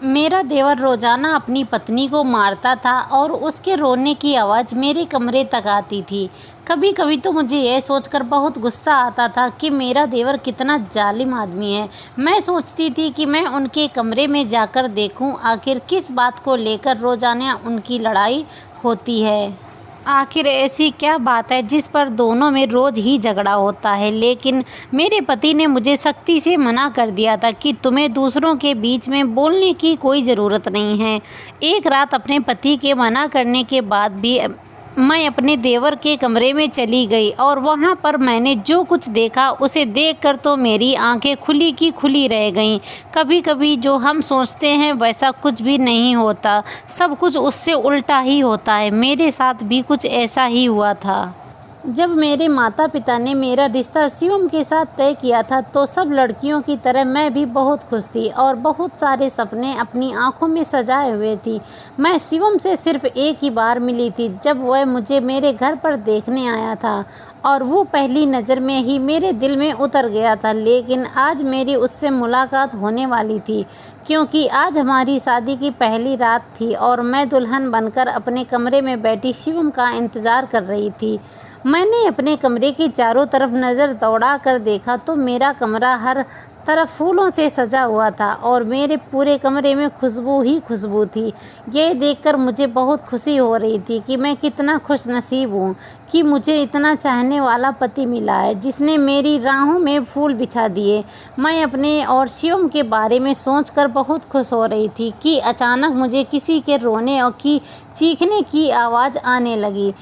मेरा देवर रोज़ाना अपनी पत्नी को मारता था और उसके रोने की आवाज़ मेरे कमरे तक आती थी। कभी कभी तो मुझे यह सोचकर बहुत गुस्सा आता था कि मेरा देवर कितना जालिम आदमी है। मैं सोचती थी कि मैं उनके कमरे में जाकर देखूं आखिर किस बात को लेकर रोज़ाना उनकी लड़ाई होती है। आखिर ऐसी क्या बात है जिस पर दोनों में रोज़ ही झगड़ा होता है। लेकिन मेरे पति ने मुझे सख्ती से मना कर दिया था कि तुम्हें दूसरों के बीच में बोलने की कोई ज़रूरत नहीं है। एक रात अपने पति के मना करने के बाद भी मैं अपने देवर के कमरे में चली गई और वहाँ पर मैंने जो कुछ देखा उसे देखकर तो मेरी आंखें खुली की खुली रह गईं। कभी कभी जो हम सोचते हैं वैसा कुछ भी नहीं होता, सब कुछ उससे उल्टा ही होता है। मेरे साथ भी कुछ ऐसा ही हुआ था। जब मेरे माता पिता ने मेरा रिश्ता शिवम के साथ तय किया था तो सब लड़कियों की तरह मैं भी बहुत खुश थी और बहुत सारे सपने अपनी आंखों में सजाए हुए थी। मैं शिवम से सिर्फ एक ही बार मिली थी जब वह मुझे मेरे घर पर देखने आया था और वो पहली नज़र में ही मेरे दिल में उतर गया था। लेकिन आज मेरी उससे मुलाकात होने वाली थी क्योंकि आज हमारी शादी की पहली रात थी और मैं दुल्हन बनकर अपने कमरे में बैठी शिवम का इंतज़ार कर रही थी। मैंने अपने कमरे की चारों तरफ नज़र दौड़ा कर देखा तो मेरा कमरा हर तरफ फूलों से सजा हुआ था और मेरे पूरे कमरे में खुशबू ही खुशबू थी। ये देखकर मुझे बहुत खुशी हो रही थी कि मैं कितना खुशनसीब हूँ कि मुझे इतना चाहने वाला पति मिला है जिसने मेरी राहों में फूल बिछा दिए। मैं अपने और शिवम के बारे में सोचकर बहुत खुश हो रही थी कि अचानक मुझे किसी के रोने और चीखने की आवाज़ आने लगी।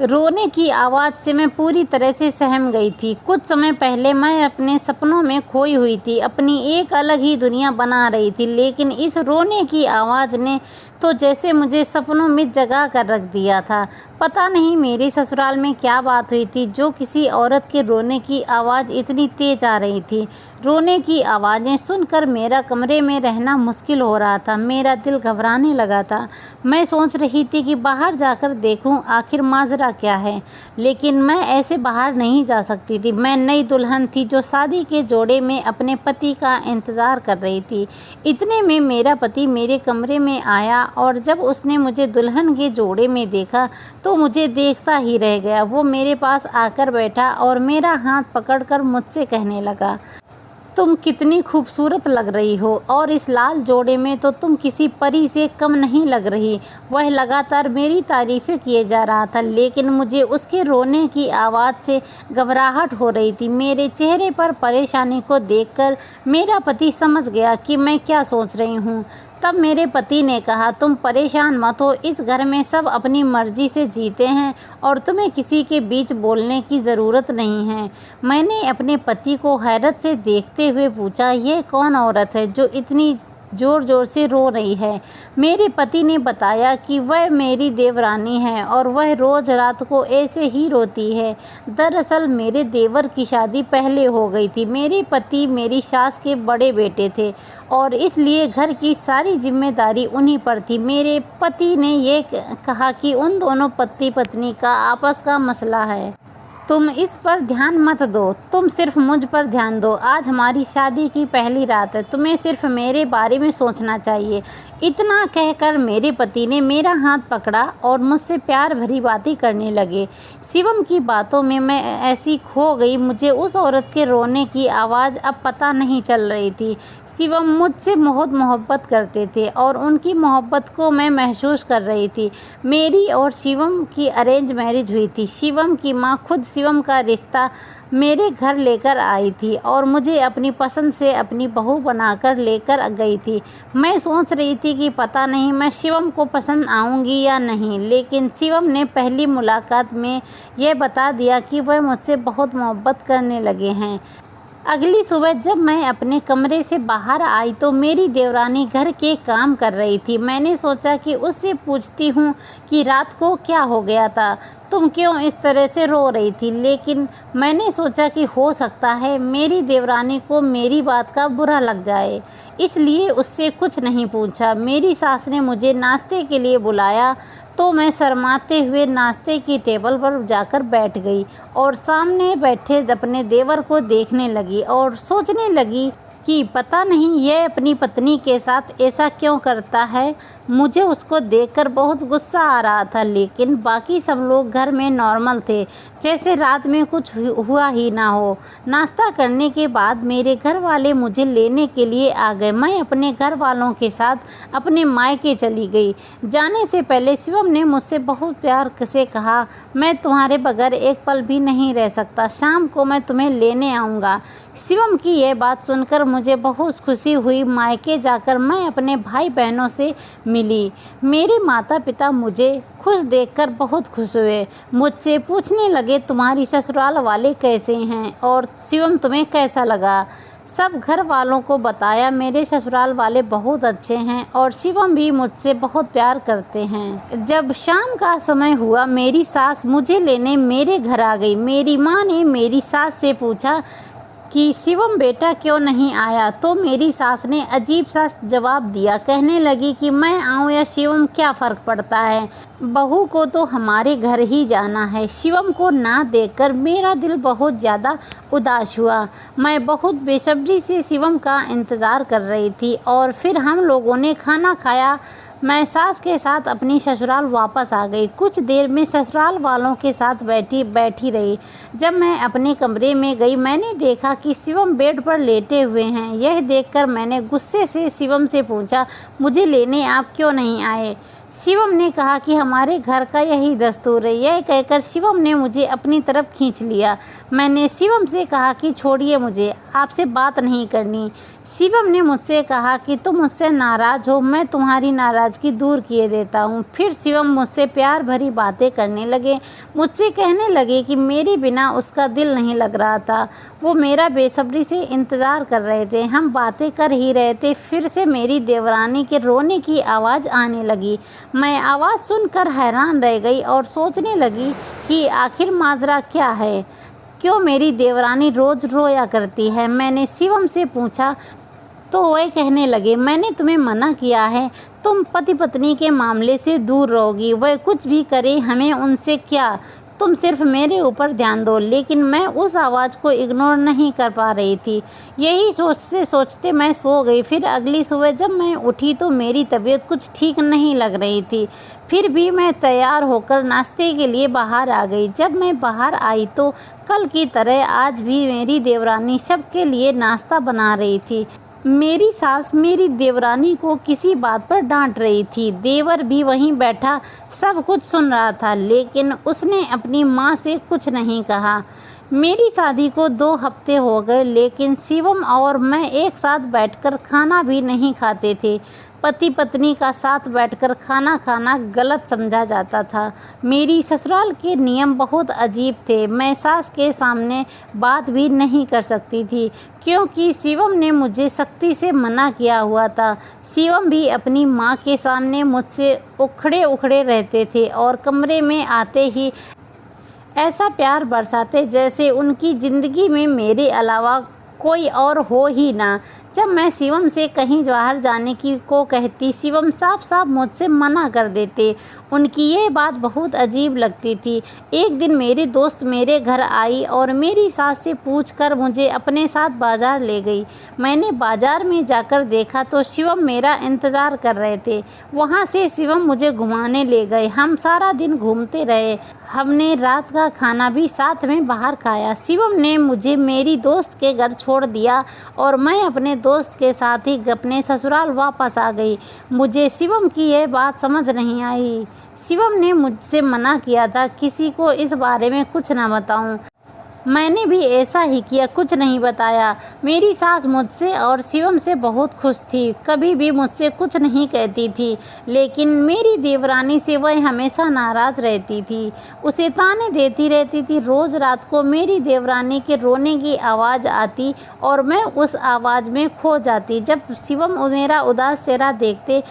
रोने की आवाज़ से मैं पूरी तरह से सहम गई थी। कुछ समय पहले मैं अपने सपनों में खोई हुई थी, अपनी एक अलग ही दुनिया बना रही थी। लेकिन इस रोने की आवाज़ ने तो जैसे मुझे सपनों में जगा कर रख दिया था। पता नहीं मेरे ससुराल में क्या बात हुई थी जो किसी औरत के रोने की आवाज़ इतनी तेज़ आ रही थी। रोने की आवाज़ें सुनकर मेरा कमरे में रहना मुश्किल हो रहा था। मेरा दिल घबराने लगा था। मैं सोच रही थी कि बाहर जाकर देखूं आखिर माजरा क्या है, लेकिन मैं ऐसे बाहर नहीं जा सकती थी। मैं नई दुल्हन थी जो शादी के जोड़े में अपने पति का इंतज़ार कर रही थी। इतने में मेरा पति मेरे कमरे में आया और जब उसने मुझे दुल्हन के जोड़े में देखा तो मुझे देखता ही रह गया। वो मेरे पास आकर बैठा और मेरा हाथ पकड़कर मुझसे कहने लगा, तुम कितनी खूबसूरत लग रही हो और इस लाल जोड़े में तो तुम किसी परी से कम नहीं लग रही। वह लगातार मेरी तारीफ़ें किए जा रहा था लेकिन मुझे उसके रोने की आवाज़ से घबराहट हो रही थी। मेरे चेहरे पर परेशानी को देखकर मेरा पति समझ गया कि मैं क्या सोच रही हूँ। तब मेरे पति ने कहा, तुम परेशान मत हो, इस घर में सब अपनी मर्जी से जीते हैं और तुम्हें किसी के बीच बोलने की ज़रूरत नहीं है। मैंने अपने पति को हैरत से देखते हुए पूछा, ये कौन औरत है जो इतनी ज़ोर ज़ोर से रो रही है? मेरे पति ने बताया कि वह मेरी देवरानी है और वह रोज़ रात को ऐसे ही रोती है। दरअसल मेरे देवर की शादी पहले हो गई थी। मेरे पति मेरी सास के बड़े बेटे थे और इसलिए घर की सारी जिम्मेदारी उन्हीं पर थी। मेरे पति ने ये कहा कि उन दोनों पति पत्नी का आपस का मसला है, तुम इस पर ध्यान मत दो, तुम सिर्फ मुझ पर ध्यान दो। आज हमारी शादी की पहली रात है, तुम्हें सिर्फ मेरे बारे में सोचना चाहिए। इतना कहकर मेरे पति ने मेरा हाथ पकड़ा और मुझसे प्यार भरी बातें करने लगे। शिवम की बातों में मैं ऐसी खो गई, मुझे उस औरत के रोने की आवाज़ अब पता नहीं चल रही थी। शिवम मुझसे बहुत मोहब्बत करते थे और उनकी मोहब्बत को मैं महसूस कर रही थी। मेरी और शिवम की अरेंज मैरिज हुई थी। शिवम की माँ खुद शिवम का रिश्ता मेरे घर लेकर आई थी और मुझे अपनी पसंद से अपनी बहू बनाकर लेकर गई थी। मैं सोच रही थी कि पता नहीं मैं शिवम को पसंद आऊँगी या नहीं, लेकिन शिवम ने पहली मुलाकात में यह बता दिया कि वह मुझसे बहुत मोहब्बत करने लगे हैं। अगली सुबह जब मैं अपने कमरे से बाहर आई तो मेरी देवरानी घर के काम कर रही थी। मैंने सोचा कि उससे पूछती हूँ कि रात को क्या हो गया था, तुम क्यों इस तरह से रो रही थी। लेकिन मैंने सोचा कि हो सकता है मेरी देवरानी को मेरी बात का बुरा लग जाए, इसलिए उससे कुछ नहीं पूछा। मेरी सास ने मुझे नाश्ते के लिए बुलाया तो मैं शर्माते हुए नाश्ते की टेबल पर जाकर बैठ गई और सामने बैठे अपने देवर को देखने लगी और सोचने लगी कि पता नहीं ये अपनी पत्नी के साथ ऐसा क्यों करता है। मुझे उसको देखकर बहुत गुस्सा आ रहा था, लेकिन बाकी सब लोग घर में नॉर्मल थे, जैसे रात में कुछ हुआ ही ना हो। नाश्ता करने के बाद मेरे घर वाले मुझे लेने के लिए आ गए। मैं अपने घर वालों के साथ अपने मायके चली गई। जाने से पहले शिवम ने मुझसे बहुत प्यार से कहा, मैं तुम्हारे बगैर एक पल भी नहीं रह सकता, शाम को मैं तुम्हें लेने आऊँगा। शिवम की यह बात सुनकर मुझे बहुत खुशी हुई। मायके जाकर मैं अपने भाई बहनों से मिली। मेरे माता पिता मुझे खुश देखकर बहुत खुश हुए। मुझसे पूछने लगे, तुम्हारी ससुराल वाले कैसे हैं और शिवम तुम्हें कैसा लगा। सब घर वालों को बताया। मेरे ससुराल वाले बहुत अच्छे हैं और शिवम भी मुझसे बहुत प्यार करते हैं। जब शाम का समय हुआ, मेरी सास मुझे लेने मेरे घर आ गई। मेरी माँ ने मेरी सास से पूछा कि शिवम बेटा क्यों नहीं आया, तो मेरी सास ने अजीब सा जवाब दिया। कहने लगी कि मैं आऊँ या शिवम क्या फ़र्क पड़ता है, बहू को तो हमारे घर ही जाना है। शिवम को ना देखकर मेरा दिल बहुत ज़्यादा उदास हुआ। मैं बहुत बेसब्री से शिवम का इंतज़ार कर रही थी और फिर हम लोगों ने खाना खाया। मैं सास के साथ अपनी ससुराल वापस आ गई। कुछ देर में ससुराल वालों के साथ बैठी रही। जब मैं अपने कमरे में गई, मैंने देखा कि शिवम बेड पर लेटे हुए हैं। यह देखकर मैंने गुस्से से शिवम से पूछा, मुझे लेने आप क्यों नहीं आए। शिवम ने कहा कि हमारे घर का यही दस्तूर है। यह कहकर शिवम ने मुझे अपनी तरफ खींच लिया। मैंने शिवम से कहा कि छोड़िए, मुझे आपसे बात नहीं करनी। शिवम ने मुझसे कहा कि तुम मुझसे नाराज़ हो, मैं तुम्हारी नाराज़गी दूर किए देता हूँ। फिर शिवम मुझसे प्यार भरी बातें करने लगे। मुझसे कहने लगे कि मेरे बिना उसका दिल नहीं लग रहा था, वो मेरा बेसब्री से इंतज़ार कर रहे थे। हम बातें कर ही रहे थे, फिर से मेरी देवरानी के रोने की आवाज़ आने लगी। मैं आवाज़ सुनकर हैरान रह गई और सोचने लगी कि आखिर माजरा क्या है, क्यों मेरी देवरानी रोज़ रोया करती है। मैंने शिवम से पूछा तो वह कहने लगे, मैंने तुम्हें मना किया है, तुम पति पत्नी के मामले से दूर रहोगी। वह कुछ भी करे, हमें उनसे क्या, तुम सिर्फ मेरे ऊपर ध्यान दो। लेकिन मैं उस आवाज़ को इग्नोर नहीं कर पा रही थी। यही सोचते सोचते मैं सो गई। फिर अगली सुबह जब मैं उठी तो मेरी तबीयत कुछ ठीक नहीं लग रही थी। फिर भी मैं तैयार होकर नाश्ते के लिए बाहर आ गई। जब मैं बाहर आई तो कल की तरह आज भी मेरी देवरानी सबके लिए नाश्ता बना रही थी। मेरी सास मेरी देवरानी को किसी बात पर डांट रही थी। देवर भी वहीं बैठा सब कुछ सुन रहा था, लेकिन उसने अपनी माँ से कुछ नहीं कहा। मेरी शादी को 2 हफ्ते हो गए, लेकिन शिवम और मैं एक साथ बैठकर खाना भी नहीं खाते थे। पति पत्नी का साथ बैठकर खाना खाना गलत समझा जाता था। मेरी ससुराल के नियम बहुत अजीब थे। मैं सास के सामने बात भी नहीं कर सकती थी, क्योंकि शिवम ने मुझे सख्ती से मना किया हुआ था। शिवम भी अपनी माँ के सामने मुझसे उखड़े उखड़े रहते थे और कमरे में आते ही ऐसा प्यार बरसाते जैसे उनकी ज़िंदगी में मेरे अलावा कोई और हो ही ना। जब मैं शिवम से कहीं बाहर जाने की को कहती, शिवम साफ साफ मुझसे मना कर देते। उनकी ये बात बहुत अजीब लगती थी। एक दिन मेरी दोस्त मेरे घर आई और मेरी सास से पूछकर मुझे अपने साथ बाज़ार ले गई। मैंने बाज़ार में जाकर देखा तो शिवम मेरा इंतज़ार कर रहे थे। वहाँ से शिवम मुझे घुमाने ले गए। हम सारा दिन घूमते रहे। हमने रात का खाना भी साथ में बाहर खाया। शिवम ने मुझे मेरी दोस्त के घर छोड़ दिया और मैं अपने दोस्त के साथ ही अपने ससुराल वापस आ गई। मुझे शिवम की यह बात समझ नहीं आई। शिवम ने मुझसे मना किया था किसी को इस बारे में कुछ ना बताऊं। मैंने भी ऐसा ही किया, कुछ नहीं बताया। मेरी सास मुझसे और शिवम से बहुत खुश थी, कभी भी मुझसे कुछ नहीं कहती थी। लेकिन मेरी देवरानी से वह हमेशा नाराज़ रहती थी, उसे ताने देती रहती थी। रोज़ रात को मेरी देवरानी के रोने की आवाज़ आती और मैं उस आवाज़ में खो जाती। जब शिवम मेरा उदास चेहरा देखते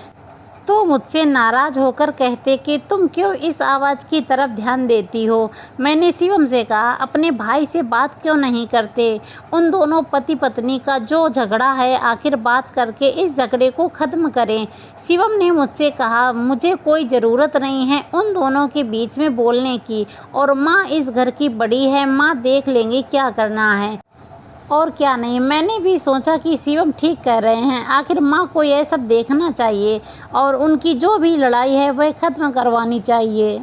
तो मुझसे नाराज़ होकर कहते कि तुम क्यों इस आवाज़ की तरफ ध्यान देती हो। मैंने शिवम से कहा, अपने भाई से बात क्यों नहीं करते। उन दोनों पति पत्नी का जो झगड़ा है, आखिर बात करके इस झगड़े को ख़त्म करें। शिवम ने मुझसे कहा, मुझे कोई ज़रूरत नहीं है उन दोनों के बीच में बोलने की, और माँ इस घर की बड़ी है, माँ देख लेंगे क्या करना है। और क्या नहीं। मैंने भी सोचा कि शिवम ठीक कह रहे हैं, आखिर माँ को यह सब देखना चाहिए और उनकी जो भी लड़ाई है वह ख़त्म करवानी चाहिए।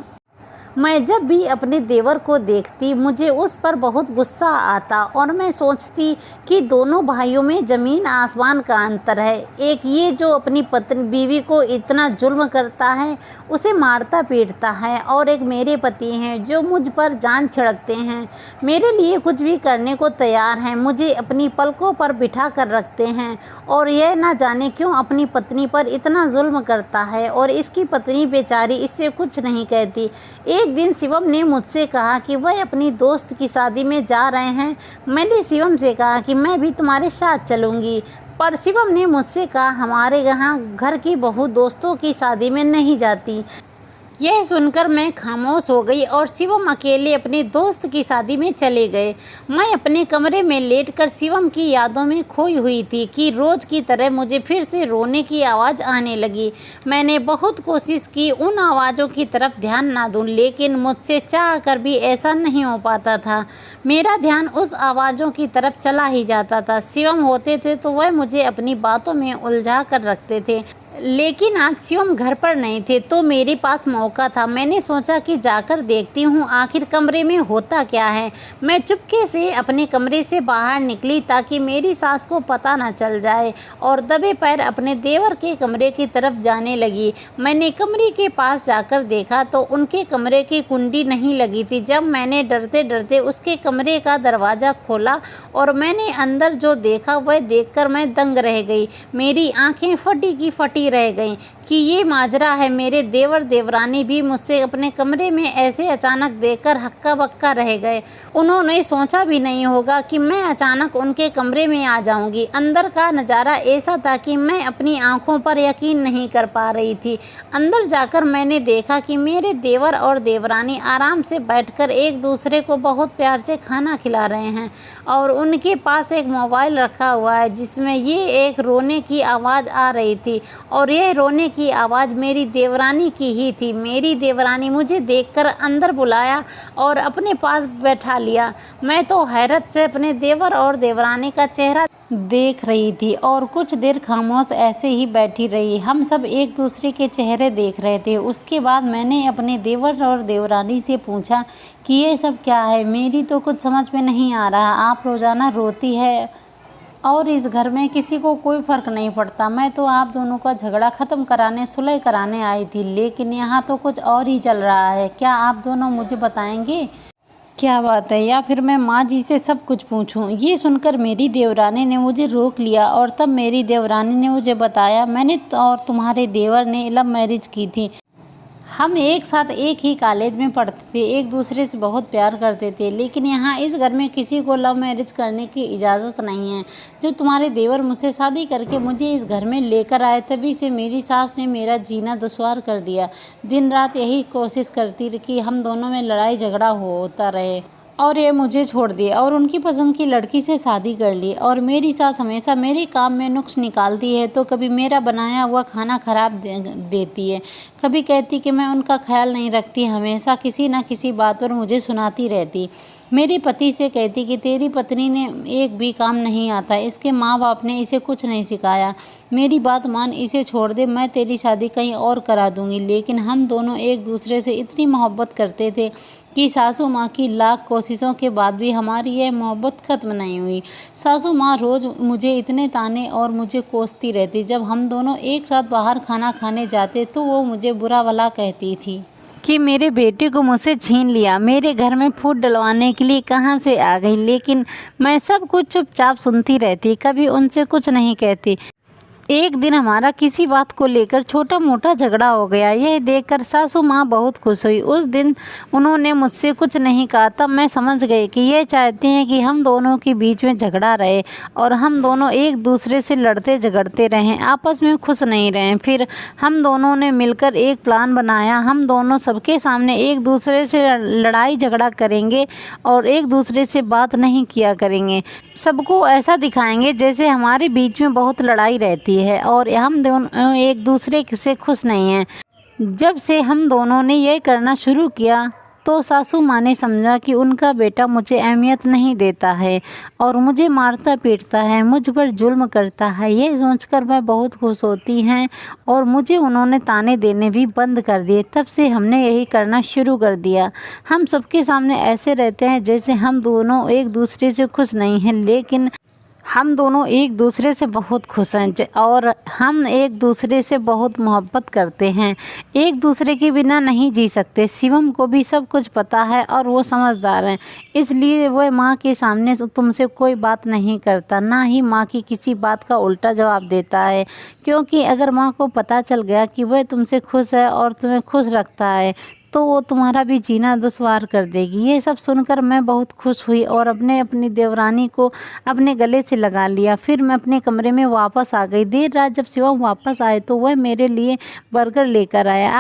मैं जब भी अपने देवर को देखती मुझे उस पर बहुत गुस्सा आता और मैं सोचती कि दोनों भाइयों में ज़मीन आसमान का अंतर है। एक ये जो अपनी पत्नी बीवी को इतना जुल्म करता है, उसे मारता पीटता है, और एक मेरे पति हैं जो मुझ पर जान छिड़कते हैं, मेरे लिए कुछ भी करने को तैयार हैं, मुझे अपनी पलकों पर बिठा कर रखते हैं, और यह ना जाने क्यों अपनी पत्नी पर इतना जुल्म करता है और इसकी पत्नी बेचारी इससे कुछ नहीं कहती। एक दिन शिवम ने मुझसे कहा कि वह अपनी दोस्त की शादी में जा रहे हैं। मैंने शिवम से कहा कि मैं भी तुम्हारे साथ चलूँगी, पर शिवम ने मुझसे कहा हमारे यहाँ घर की बहू दोस्तों की शादी में नहीं जाती। यह सुनकर मैं खामोश हो गई और शिवम अकेले अपने दोस्त की शादी में चले गए। मैं अपने कमरे में लेटकर शिवम की यादों में खोई हुई थी कि रोज़ की तरह मुझे फिर से रोने की आवाज़ आने लगी। मैंने बहुत कोशिश की उन आवाज़ों की तरफ ध्यान ना दूं, लेकिन मुझसे चाह कर भी ऐसा नहीं हो पाता था। मेरा ध्यान उस आवाज़ों की तरफ चला ही जाता था। शिवम होते थे तो वह मुझे अपनी बातों में उलझा कर रखते थे, लेकिन आज शिवम घर पर नहीं थे तो मेरे पास मौका था। मैंने सोचा कि जाकर देखती हूँ आखिर कमरे में होता क्या है। मैं चुपके से अपने कमरे से बाहर निकली ताकि मेरी सास को पता न चल जाए, और दबे पैर अपने देवर के कमरे की तरफ जाने लगी। मैंने कमरे के पास जाकर देखा तो उनके कमरे की कुंडी नहीं लगी थी। जब मैंने डरते डरते उसके कमरे का दरवाज़ा खोला और मैंने अंदर जो देखा वह देखकर मैं दंग रह गई। मेरी आंखें फटी की फटी रह गईं कि ये माजरा है। मेरे देवर देवरानी भी मुझसे अपने कमरे में ऐसे अचानक देखकर हक्का बक्का रह गए। उन्होंने सोचा भी नहीं होगा कि मैं अचानक उनके कमरे में आ जाऊंगी। अंदर का नज़ारा ऐसा था कि मैं अपनी आंखों पर यकीन नहीं कर पा रही थी। अंदर जाकर मैंने देखा कि मेरे देवर और देवरानी आराम से बैठकर एक दूसरे को बहुत प्यार से खाना खिला रहे हैं, और उनके पास एक मोबाइल रखा हुआ है जिसमें ये एक रोने की आवाज़ आ रही थी, और यह रोने की आवाज़ मेरी देवरानी की ही थी। मेरी देवरानी मुझे देखकर अंदर बुलाया और अपने पास बैठा लिया। मैं तो हैरत से अपने देवर और देवरानी का चेहरा देख रही थी और कुछ देर खामोश ऐसे ही बैठी रही। हम सब एक दूसरे के चेहरे देख रहे थे। उसके बाद मैंने अपने देवर और देवरानी से पूछा कि ये सब क्या है, मेरी तो कुछ समझ में नहीं आ रहा। आप रोज़ाना रोती है और इस घर में किसी को कोई फ़र्क नहीं पड़ता। मैं तो आप दोनों का झगड़ा ख़त्म कराने, सुलह कराने आई थी, लेकिन यहाँ तो कुछ और ही चल रहा है। क्या आप दोनों मुझे बताएंगे क्या बात है, या फिर मैं माँ जी से सब कुछ पूछूं? ये सुनकर मेरी देवरानी ने मुझे रोक लिया और तब मेरी देवरानी ने मुझे बताया मैंने और तुम्हारे देवर ने लव मैरिज की थी। हम एक साथ एक ही कॉलेज में पढ़ते थे, एक दूसरे से बहुत प्यार करते थे, लेकिन यहाँ इस घर में किसी को लव मैरिज करने की इजाज़त नहीं है। जब तुम्हारे देवर मुझसे शादी करके मुझे इस घर में लेकर आए तभी से मेरी सास ने मेरा जीना दुश्वार कर दिया। दिन रात यही कोशिश करती रही कि हम दोनों में लड़ाई झगड़ा होता रहे, और ये मुझे छोड़ दिए और उनकी पसंद की लड़की से शादी कर ली। और मेरी सास हमेशा मेरे काम में नुक्स निकालती है, तो कभी मेरा बनाया हुआ खाना खराब देती है, कभी कहती कि मैं उनका ख्याल नहीं रखती, हमेशा किसी न किसी बात पर मुझे सुनाती रहती। मेरे पति से कहती कि तेरी पत्नी ने एक भी काम नहीं आता, इसके माँ बाप ने इसे कुछ नहीं सिखाया, मेरी बात मान, इसे छोड़ दे, मैं तेरी शादी कहीं और करा दूंगी। लेकिन हम दोनों एक दूसरे से इतनी मोहब्बत करते थे कि सासू माँ की लाख कोशिशों के बाद भी हमारी यह मोहब्बत ख़त्म नहीं हुई। सासू माँ रोज़ मुझे इतने ताने और मुझे कोसती रहती। जब हम दोनों एक साथ बाहर खाना खाने जाते तो वो मुझे बुरा भला कहती थी कि मेरे बेटे को मुझसे छीन लिया, मेरे घर में फूट डलवाने के लिए कहाँ से आ गई। लेकिन मैं सब कुछ चुपचाप सुनती रहती, कभी उनसे कुछ नहीं कहती। एक दिन हमारा किसी बात को लेकर छोटा मोटा झगड़ा हो गया। यह देखकर सासू माँ बहुत खुश हुई। उस दिन उन्होंने मुझसे कुछ नहीं कहा। तब मैं समझ गई कि यह चाहते हैं कि हम दोनों के बीच में झगड़ा रहे और हम दोनों एक दूसरे से लड़ते झगड़ते रहें, आपस में खुश नहीं रहें। फिर हम दोनों ने मिलकर एक प्लान बनाया। हम दोनों सबके सामने एक दूसरे से लड़ाई झगड़ा करेंगे और एक दूसरे से बात नहीं किया करेंगे। सबको ऐसा दिखाएंगे जैसे हमारे बीच में बहुत लड़ाई रहती है और हम दोनों एक दूसरे से खुश नहीं हैं। जब से हम दोनों ने यह करना शुरू किया तो सासू माँ ने समझा कि उनका बेटा मुझे अहमियत नहीं देता है और मुझे मारता पीटता है, मुझ पर जुल्म करता है। ये सोचकर वह बहुत खुश होती हैं और मुझे उन्होंने ताने देने भी बंद कर दिए। तब से हमने यही करना शुरू कर दिया। हम सबके सामने ऐसे रहते हैं जैसे हम दोनों एक दूसरे से खुश नहीं हैं, लेकिन हम दोनों एक दूसरे से बहुत खुश हैं और हम एक दूसरे से बहुत मोहब्बत करते हैं। एक दूसरे के बिना नहीं जी सकते। शिवम को भी सब कुछ पता है और वो समझदार हैं, इसलिए वह माँ के सामने तुमसे कोई बात नहीं करता, ना ही माँ की किसी बात का उल्टा जवाब देता है। क्योंकि अगर माँ को पता चल गया कि वह तुमसे खुश है और तुम्हें खुश रखता है तो वो तुम्हारा भी जीना दुश्वार कर देगी। ये सब सुनकर मैं बहुत खुश हुई और अपनी देवरानी को अपने गले से लगा लिया। फिर मैं अपने कमरे में वापस आ गई। देर रात जब शिवम वापस आए तो वह मेरे लिए बर्गर लेकर आया।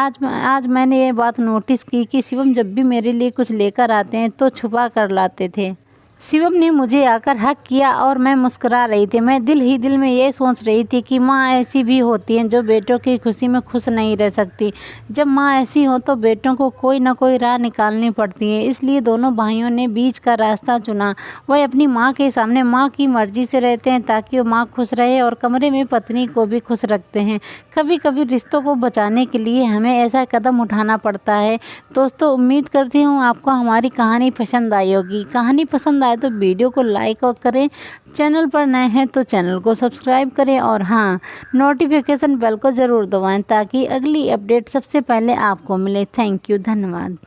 आज मैंने ये बात नोटिस की कि शिवम जब भी मेरे लिए कुछ लेकर आते हैं तो छुपा कर लाते थे। शिवम ने मुझे आकर हक किया और मैं मुस्कुरा रही थी। मैं दिल ही दिल में ये सोच रही थी कि माँ ऐसी भी होती हैं जो बेटों की खुशी में खुश नहीं रह सकती। जब माँ ऐसी हो तो बेटों को कोई ना कोई राह निकालनी पड़ती है। इसलिए दोनों भाइयों ने बीच का रास्ता चुना। वह अपनी माँ के सामने माँ की मर्जी से रहते हैं ताकि वो माँ खुश रहे और कमरे में पत्नी को भी खुश रखते हैं। कभी कभी रिश्तों को बचाने के लिए हमें ऐसा कदम उठाना पड़ता है। दोस्तों, उम्मीद करती हूँ आपको हमारी कहानी पसंद आई होगी। कहानी पसंद आए तो वीडियो को लाइक और करें। चैनल पर नए हैं तो चैनल को सब्सक्राइब करें और हाँ, नोटिफिकेशन बेल को ज़रूर दबाएं ताकि अगली अपडेट सबसे पहले आपको मिले। थैंक यू, धन्यवाद।